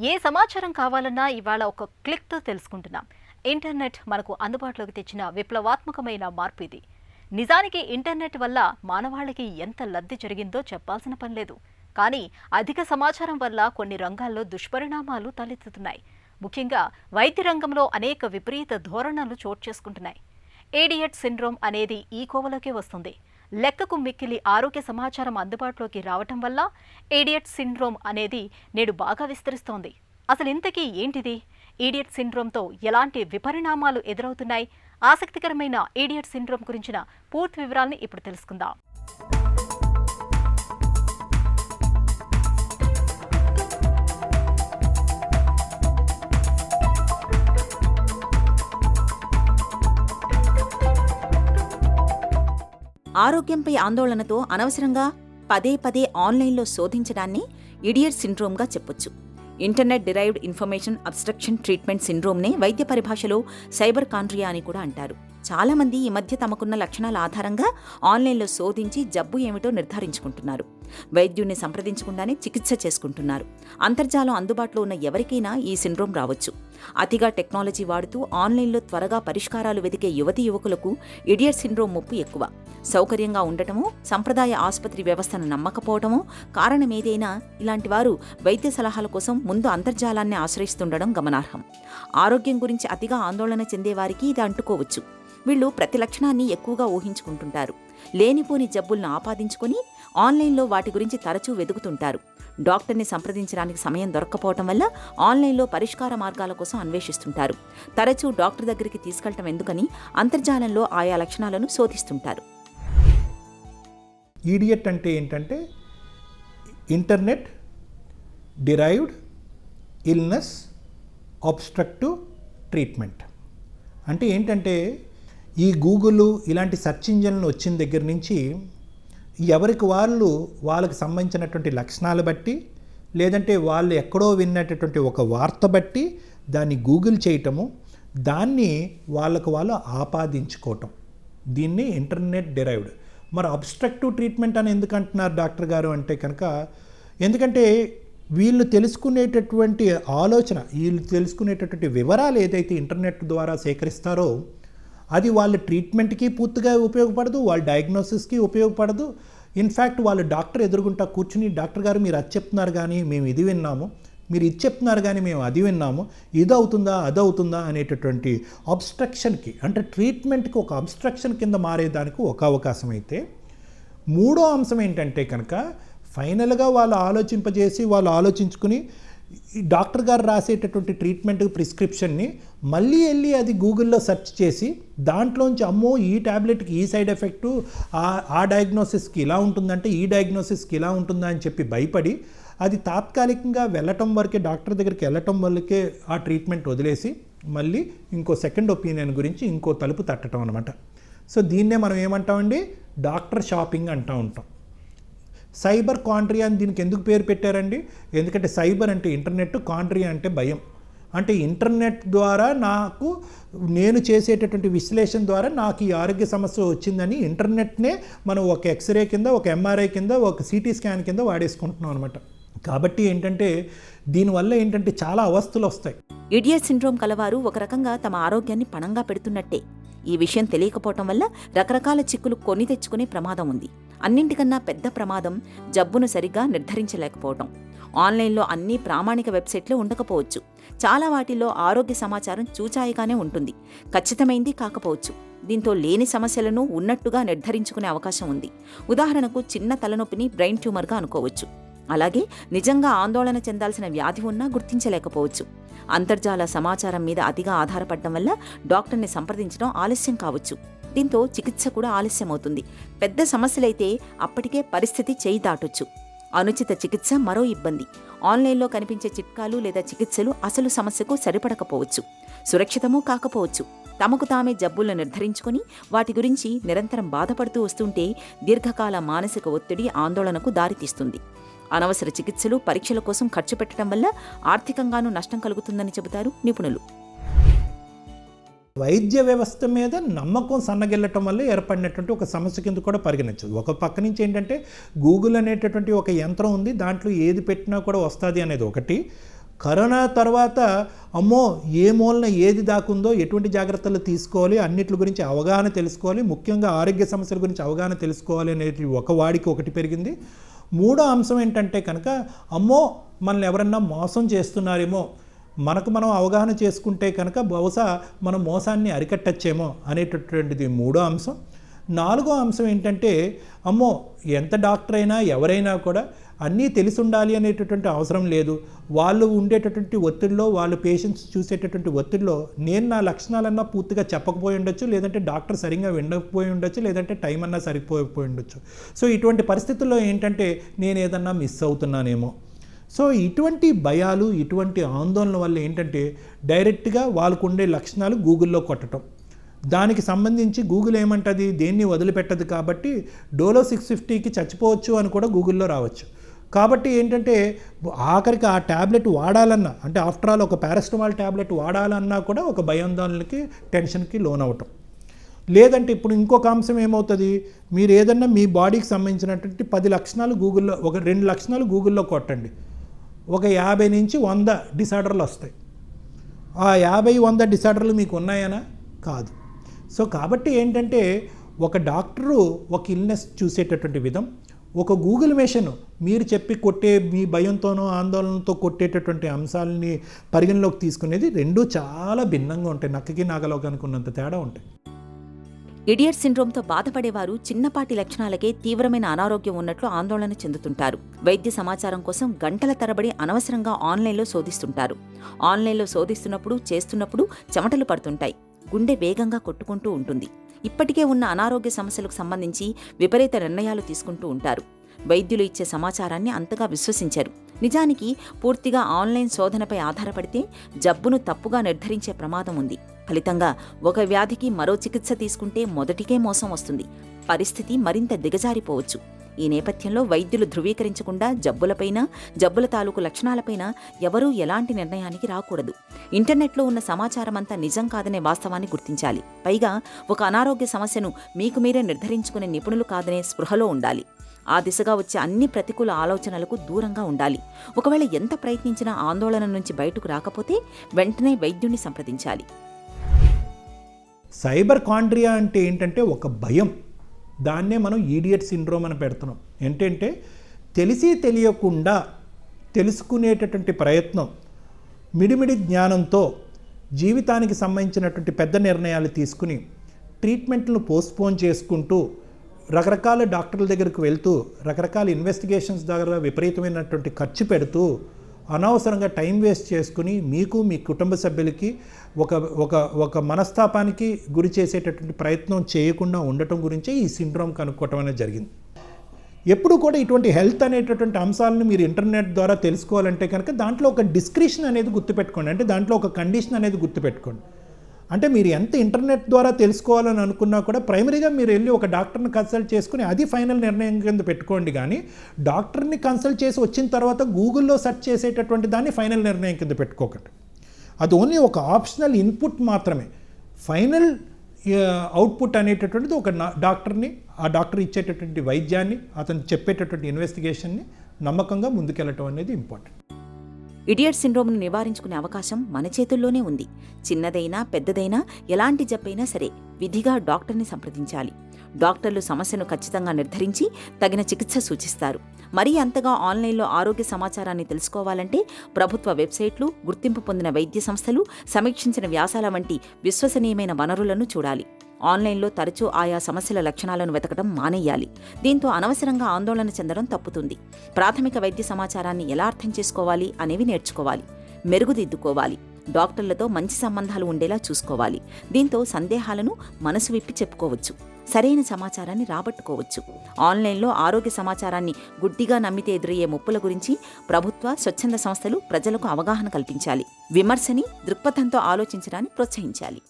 ఏ సమాచారం కావాలన్నా ఇవాళ ఒక క్లిక్తో తెలుసుకుంటున్నాం. ఇంటర్నెట్ మనకు అందుబాటులోకి తెచ్చిన విప్లవాత్మకమైన మార్పు ఇది. నిజానికి ఇంటర్నెట్ వల్ల మానవాళికి ఎంత లబ్ధి జరిగిందో చెప్పాల్సిన పని లేదు. కానీ అధిక సమాచారం వల్ల కొన్ని రంగాల్లో దుష్పరిణామాలు తలెత్తుతున్నాయి. ముఖ్యంగా వైద్య రంగంలో అనేక విపరీత ధోరణులు చోటు చేసుకుంటున్నాయి. ఏడియట్ సిండ్రోమ్ అనేది ఈ కోవలోకే వస్తుంది. లెక్కకు మిక్కిలి ఆరోగ్య సమాచారం అందుబాటులోకి రావటం వల్ల ఏడియట్ సిండ్రోమ్ అనేది నేడు బాగా విస్తరిస్తోంది. అసలు ఇంతకీ ఏంటిది? ఈడియట్ సిండ్రోమ్తో ఎలాంటి విపరిణామాలు ఎదురవుతున్నాయి? ఆసక్తికరమైన ఈడియట్ సిండ్రోమ్ గురించిన పూర్తి వివరాల్ని ఇప్పుడు తెలుసుకుందాం. ఆరోగ్యంపై ఆందోళనతో అనవసరంగా పదే పదే ఆన్లైన్లో శోధించడాన్ని ఇడియట్ సిండ్రోమ్గా చెప్పొచ్చు. Internet derived information obstruction treatment సిండ్రోమ్నే వైద్య పరిభాషలో సైబర్ కాండ్రియా అని కూడా అంటారు. చాలామంది ఈ మధ్య తమకున్న లక్షణాల ఆధారంగా ఆన్లైన్లో శోధించి జబ్బు ఏమిటో నిర్ధారించుకుంటున్నారు. వైద్యుడిని సంప్రదించకుండానే చికిత్స చేసుకుంటున్నారు. అంతర్జాలం అందుబాటులో ఉన్న ఎవరికైనా ఈ సిండ్రోమ్ రావచ్చు. అతిగా టెక్నాలజీ వాడుతూ ఆన్లైన్లో త్వరగా పరిష్కారాలు వెతికే యువతీ యువకులకు ఇడియట్ సిండ్రోమ్ ముప్పు ఎక్కువ. సౌకర్యంగా ఉండటమో, సంప్రదాయ ఆసుపత్రి వ్యవస్థను నమ్మకపోవటమో కారణమేదైనా ఇలాంటి వారు వైద్య సలహాల కోసం ముందు అంతర్జాలాన్ని ఆశ్రయిస్తుండడం గమనార్హం. ఆరోగ్యం గురించి అతిగా ఆందోళన చెందేవారికి ఇది అంటుకోవచ్చు. వీళ్ళు ప్రతి లక్షణాన్ని ఎక్కువగా ఊహించుకుంటుంటారు. లేనిపోని జబ్బులను ఆపాదించుకొని ఆన్లైన్లో వాటి గురించి తరచూ వెతుకుతుంటారు. డాక్టర్ని సంప్రదించడానికి సమయం దొరక్కపోవటం వల్ల ఆన్లైన్లో పరిష్కార మార్గాల కోసం అన్వేషిస్తుంటారు. తరచూ డాక్టర్ దగ్గరికి తీసుకెళ్లటం ఎందుకని అంతర్జాలంలో ఆయా లక్షణాలను శోధిస్తుంటారు. ఈడియట్ అంటే ఏంటంటే internet derived illness obstructive treatment. అంటే ఏంటంటే ఈ గూగుల్ ఇలాంటి సెర్చ్ ఇంజన్లు వచ్చిన దగ్గర నుంచి ఎవరికి వాళ్ళకి సంబంధించినటువంటి లక్షణాలు బట్టి, లేదంటే వాళ్ళు ఎక్కడో విన్నటువంటి ఒక వార్త బట్టి దాన్ని గూగుల్ చేయటము, దాన్ని వాళ్ళకు వాళ్ళు ఆపాదించుకోవటం, దీన్ని ఇంటర్నెట్ డిరైవ్డ్. మరి అబ్స్ట్రక్టివ్ ట్రీట్మెంట్ అని ఎందుకు అంటున్నారు డాక్టర్ గారు అంటే కనుక, ఎందుకంటే వీళ్ళు తెలుసుకునేటటువంటి ఆలోచన, వీళ్ళు తెలుసుకునేటటువంటి వివరాలు ఏదైతే ఇంటర్నెట్ ద్వారా సేకరిస్తారో అది వాళ్ళ ట్రీట్మెంట్కి పూర్తిగా ఉపయోగపడదు, వాళ్ళ డయాగ్నోసిస్కి ఉపయోగపడదు. ఇన్ఫ్యాక్ట్ వాళ్ళు డాక్టర్ ఎదురుగుంటా కూర్చుని, డాక్టర్ గారు మీరు అది చెప్తున్నారు కానీ మేము ఇది విన్నాము, మీరు ఇది చెప్తున్నారు కానీ మేము అది విన్నాము, ఇది అవుతుందా అది అవుతుందా అనేటటువంటి అబ్స్ట్రక్షన్కి, అంటే ట్రీట్మెంట్కి ఒక అబ్స్ట్రక్షన్ కింద మారేదానికి ఒక అవకాశం అయితే, మూడో అంశం ఏంటంటే కనుక ఫైనల్గా వాళ్ళు ఆలోచించుకుని డాక్టర్ గారు రాసేటటువంటి ట్రీట్మెంట్ ప్రిస్క్రిప్షన్ని మళ్ళీ వెళ్ళి అది గూగుల్లో సెర్చ్ చేసి దాంట్లోంచి అమ్మో ఈ ట్యాబ్లెట్కి ఈ సైడ్ ఎఫెక్టు, ఆ డయాగ్నోసిస్కి ఇలా ఉంటుందంటే ఈ డయాగ్నోసిస్కి ఇలా ఉంటుందా అని చెప్పి భయపడి అది తాత్కాలికంగా వెళ్ళటం వరకే, డాక్టర్ దగ్గరికి వెళ్ళటం వరకే ఆ ట్రీట్మెంట్ వదిలేసి మళ్ళీ ఇంకో సెకండ్ ఒపీనియన్ గురించి ఇంకో తలుపు తట్టడం అనమాట. సో దీన్నే మనం ఏమంటామండి, డాక్టర్ షాపింగ్ అంటూ ఉంటాం. సైబర్ కాండ్రియా అని దీనికి ఎందుకు పేరు పెట్టారండి? ఎందుకంటే సైబర్ అంటే ఇంటర్నెట్, కాండ్రియా అంటే భయం. అంటే ఇంటర్నెట్ ద్వారా నేను చేసేటటువంటి విశ్లేషణ ద్వారా నాకు ఈ ఆరోగ్య సమస్య వచ్చిందని ఇంటర్నెట్నే మనం ఒక ఎక్స్రే కింద, ఒక ఎంఆర్ఐ కింద, ఒక సిటీ స్కాన్ కింద వాడేసుకుంటున్నాం అనమాట. కాబట్టి ఏంటంటే దీనివల్ల ఏంటంటే చాలా అవస్థలు వస్తాయి. ఇడియట్ సిండ్రోమ్ కలవారు ఒక రకంగా తమ ఆరోగ్యాన్ని పణంగా పెడుతున్నట్టే. ఈ విషయం తెలియకపోవటం వల్ల రకరకాల చిక్కులు కొని తెచ్చుకునే ప్రమాదం ఉంది. అన్నింటికన్నా పెద్ద ప్రమాదం జబ్బును సరిగ్గా నిర్ధారించలేకపోవటం. ఆన్లైన్లో అన్ని ప్రామాణిక వెబ్సైట్లు ఉండకపోవచ్చు. చాలా వాటిల్లో ఆరోగ్య సమాచారం చూచాయిగానే ఉంటుంది, ఖచ్చితమైంది కాకపోవచ్చు. దీంతో లేని సమస్యలను ఉన్నట్టుగా నిర్ధారించుకునే అవకాశం ఉంది. ఉదాహరణకు చిన్న తలనొప్పిని బ్రెయిన్ ట్యూమర్గా అనుకోవచ్చు. అలాగే నిజంగా ఆందోళన చెందాల్సిన వ్యాధి ఉన్నా గుర్తించలేకపోవచ్చు. అంతర్జాల సమాచారం మీద అతిగా ఆధారపడడం వల్ల డాక్టర్ని సంప్రదించడం ఆలస్యం కావచ్చు. దీంతో చికిత్స కూడా ఆలస్యమవుతుంది. పెద్ద సమస్యలైతే అప్పటికే పరిస్థితి చేయి దాటొచ్చు. అనుచిత చికిత్స మరో ఇబ్బంది. ఆన్లైన్లో కనిపించే చిట్కాలు లేదా చికిత్సలు అసలు సమస్యకు సరిపడకపోవచ్చు, సురక్షితమూ కాకపోవచ్చు. తమకు తామే జబ్బులను నిర్ధారించుకుని వాటి గురించి నిరంతరం బాధపడుతూ వస్తుంటే దీర్ఘకాల మానసిక ఒత్తిడి, ఆందోళనకు దారితీస్తుంది. అనవసర చికిత్సలు, పరీక్షల కోసం ఖర్చు పెట్టడం వల్ల ఆర్థికంగానూ నష్టం కలుగుతుందని చెబుతారు నిపుణులు. వైద్య వ్యవస్థ మీద నమ్మకం సన్నగిల్లటం వల్ల ఏర్పడినటువంటి ఒక సమస్య కింద కూడా పరిగణించదు. ఒక పక్క నుంచి ఏంటంటే గూగుల్ అనేటటువంటి ఒక యంత్రం ఉంది, దాంట్లో ఏది పెట్టినా కూడా వస్తుంది అనేది ఒకటి. కరోనా తర్వాత అమ్మో ఏ మూలన ఏది దాకుందో, ఎటువంటి జాగ్రత్తలు తీసుకోవాలి, అన్నిటి గురించి అవగాహన తెలుసుకోవాలి, ముఖ్యంగా ఆరోగ్య సమస్యల గురించి అవగాహన తెలుసుకోవాలి అనేది ఒక వాడికి ఒకటి పెరిగింది. మూడో అంశం ఏంటంటే కనుక అమ్మో మనల్ని ఎవరన్నా మోసం చేస్తున్నారేమో, మనకు మనం అవగాహన చేసుకుంటే కనుక బహుశా మనం మోసాన్ని అరికట్టచ్చేమో అనేటటువంటిది మూడో అంశం. నాలుగో అంశం ఏంటంటే అమ్మో ఎంత డాక్టర్ అయినా ఎవరైనా కూడా అన్నీ తెలిసి ఉండాలి అనేటటువంటి అవసరం లేదు. వాళ్ళు ఉండేటటువంటి ఒత్తిడిలో, వాళ్ళు పేషెంట్స్ చూసేటటువంటి ఒత్తిడిలో నేను నా లక్షణాలన్నా పూర్తిగా చెప్పకపోయి ఉండొచ్చు, లేదంటే డాక్టర్ సరిగ్గా వినకపోయి ఉండొచ్చు, లేదంటే టైం అన్నా సరిపోయి ఉండొచ్చు. సో ఇటువంటి పరిస్థితుల్లో ఏంటంటే నేను ఏదన్నా మిస్ అవుతున్నానేమో. సో ఇటువంటి భయాలు, ఇటువంటి ఆందోళన వల్ల ఏంటంటే డైరెక్ట్గా వాళ్ళకు ఉండే లక్షణాలు గూగుల్లో కొట్టడం. దానికి సంబంధించి గూగుల్ ఏమంటుంది, దేన్ని వదిలిపెట్టదు కాబట్టి డోలో 650కి చచ్చిపోవచ్చు అని కూడా గూగుల్లో రావచ్చు. కాబట్టి ఏంటంటే ఆఖరికి ఆ ట్యాబ్లెట్ వాడాలన్నా, అంటే ఆఫ్టర్ ఆల్ ఒక పారాసిటమాల్ ట్యాబ్లెట్ వాడాలన్నా కూడా ఒక భయాందోళనకి, టెన్షన్కి లోన్ అవ్వటం. లేదంటే ఇప్పుడు ఇంకొక అంశం ఏమవుతుంది, మీరు ఏదన్నా మీ బాడీకి సంబంధించినటువంటి 10 లక్షణాలు గూగుల్లో, ఒక 2 లక్షణాలు గూగుల్లో కొట్టండి, ఒక 50 నుంచి 100 డిసార్డర్లు వస్తాయి. ఆ 50-100 డిసార్డర్లు మీకు ఉన్నాయనా? కాదు. సో కాబట్టి ఏంటంటే ఒక డాక్టరు ఒక ఇల్నెస్ చూసేటటువంటి విధం, ఒక గూగుల్ మెషిన్ మీరు చెప్పి కొట్టే మీ భయంతోనో ఆందోళనతో కొట్టేటటువంటి అంశాలని పరిగణలోకి తీసుకునేది రెండూ చాలా భిన్నంగా ఉంటాయి. నక్కకి నాగలోకి అనుకున్నంత తేడా ఉంటాయి. ఇడియట్ సిండ్రోమ్తో బాధపడేవారు చిన్నపాటి లక్షణాలకే తీవ్రమైన అనారోగ్యం ఉన్నట్లు ఆందోళన చెందుతుంటారు. వైద్య సమాచారం కోసం గంటల తరబడి అనవసరంగా ఆన్లైన్లో శోధిస్తుంటారు. ఆన్లైన్లో శోధిస్తున్నప్పుడు, చేస్తున్నప్పుడు చెమటలు పడుతుంటాయి. గుండె వేగంగా కొట్టుకుంటూ ఉంటుంది. ఇప్పటికే ఉన్న అనారోగ్య సమస్యలకు సంబంధించి విపరీత నిర్ణయాలు తీసుకుంటూ ఉంటారు. వైద్యులు ఇచ్చే సమాచారాన్ని అంతగా విశ్వసించారు. నిజానికి పూర్తిగా ఆన్లైన్ శోధనపై ఆధారపడితే జబ్బును తప్పుగా నిర్ధారించే ప్రమాదం ఉంది. ఫలితంగా ఒక వ్యాధికి మరో చికిత్స తీసుకుంటే మొదటికే మోసం వస్తుంది. పరిస్థితి మరింత దిగజారిపోవచ్చు. ఈ నేపథ్యంలో వైద్యులు ధృవీకరించకుండా జబ్బులపైన, జబ్బుల తాలూకు లక్షణాలపైన ఎవరూ ఎలాంటి నిర్ణయానికి రాకూడదు. ఇంటర్నెట్లో ఉన్న సమాచారమంతా నిజం కాదనే వాస్తవాన్ని గుర్తించాలి. పైగా ఒక అనారోగ్య సమస్యను మీకు మీరే నిర్ధారించుకునే నిపుణులు కాదనే స్పృహలో ఉండాలి. ఆ దిశగా వచ్చే అన్ని ప్రతికూల ఆలోచనలకు దూరంగా ఉండాలి. ఒకవేళ ఎంత ప్రయత్నించినా ఆందోళన నుంచి బయటకు రాకపోతే వెంటనే వైద్యుణ్ణి సంప్రదించాలి. సైబర్ కాండ్రియా అంటే ఏంటంటే ఒక భయం. దాన్నే మనం ఈడియట్ సిండ్రోమ్ అని పెడుతున్నాం. ఏంటంటే తెలిసి తెలియకుండా తెలుసుకునేటటువంటి ప్రయత్నం, మిడిమిడి జ్ఞానంతో జీవితానికి సంబంధించినటువంటి పెద్ద నిర్ణయాలు తీసుకుని ట్రీట్మెంట్లను పోస్ట్పోన్ చేసుకుంటూ రకరకాల డాక్టర్ల దగ్గరికి వెళ్తూ రకరకాల ఇన్వెస్టిగేషన్స్ దగ్గర విపరీతమైనటువంటి ఖర్చు పెడుతూ అనవసరంగా టైం వేస్ట్ చేసుకుని మీకు, మీ కుటుంబ సభ్యులకి ఒక మనస్తాపానికి గురి చేసేటటువంటి ప్రయత్నం చేయకుండా ఉండటం గురించే ఈ సిండ్రోమ్ కనుక్కోవటం అనేది జరిగింది. ఎప్పుడు కూడా ఇటువంటి హెల్త్ అనేటటువంటి అంశాలను మీరు ఇంటర్నెట్ ద్వారా తెలుసుకోవాలంటే కనుక దాంట్లో ఒక డిస్క్రిప్షన్ అనేది గుర్తుపెట్టుకోండి. అంటే దాంట్లో ఒక కండిషన్ అనేది గుర్తుపెట్టుకోండి. అంటే మీరు ఎంత ఇంటర్నెట్ ద్వారా తెలుసుకోవాలని అనుకున్నా కూడా ప్రైమరీగా మీరు వెళ్ళి ఒక డాక్టర్ని కన్సల్ట్ చేసుకుని అది ఫైనల్ నిర్ణయం కింద పెట్టుకోండి. కానీ డాక్టర్ని కన్సల్ట్ చేసి వచ్చిన తర్వాత గూగుల్లో సెర్చ్ చేసేటటువంటి దాన్ని ఫైనల్ నిర్ణయం కింద పెట్టుకోకండి. అది ఓన్లీ ఒక ఆప్షనల్ ఇన్పుట్ మాత్రమే. ఫైనల్ అవుట్పుట్ అనేటటువంటిది ఒక డాక్టర్ని, ఆ డాక్టర్ ఇచ్చేటటువంటి వైద్యాన్ని, అతను చెప్పేటటువంటి ఇన్వెస్టిగేషన్ని నమ్మకంగా ముందుకెళ్ళటం అనేది ఇంపార్టెంట్. ఇడియట్ సిండ్రోమ్ను నివారించుకునే అవకాశం మన చేతుల్లోనే ఉంది. చిన్నదైనా పెద్దదైనా ఎలాంటి జబ్బైనా సరే విధిగా డాక్టర్ని సంప్రదించాలి. డాక్టర్లు సమస్యను ఖచ్చితంగా నిర్ధారించి తగిన చికిత్స సూచిస్తారు. మరీ అంతగా ఆన్లైన్లో ఆరోగ్య సమాచారాన్ని తెలుసుకోవాలంటే ప్రభుత్వ వెబ్సైట్లు, గుర్తింపు పొందిన వైద్య సంస్థలు సమీక్షించిన వ్యాసాల వంటి విశ్వసనీయమైన వనరులను చూడాలి. ఆన్లైన్లో తరచూ ఆయా సమస్యల లక్షణాలను వెతకడం మానేయాలి. దీంతో అనవసరంగా ఆందోళన చెందడం తప్పుతుంది. ప్రాథమిక వైద్య సమాచారాన్ని ఎలా అర్థం చేసుకోవాలి అనేవి నేర్చుకోవాలి, మెరుగుదిద్దుకోవాలి. డాక్టర్లతో మంచి సంబంధాలు ఉండేలా చూసుకోవాలి. దీంతో సందేహాలను మనసు విప్పి చెప్పుకోవచ్చు, సరైన సమాచారాన్ని రాబట్టుకోవచ్చు. ఆన్లైన్లో ఆరోగ్య సమాచారాన్ని గుడ్డిగా నమ్మితే ఎదురయ్యే ముప్పుల గురించి ప్రభుత్వ, స్వచ్ఛంద సంస్థలు ప్రజలకు అవగాహన కల్పించాలి. విమర్శని దృక్పథంతో ఆలోచించడాన్ని ప్రోత్సహించాలి.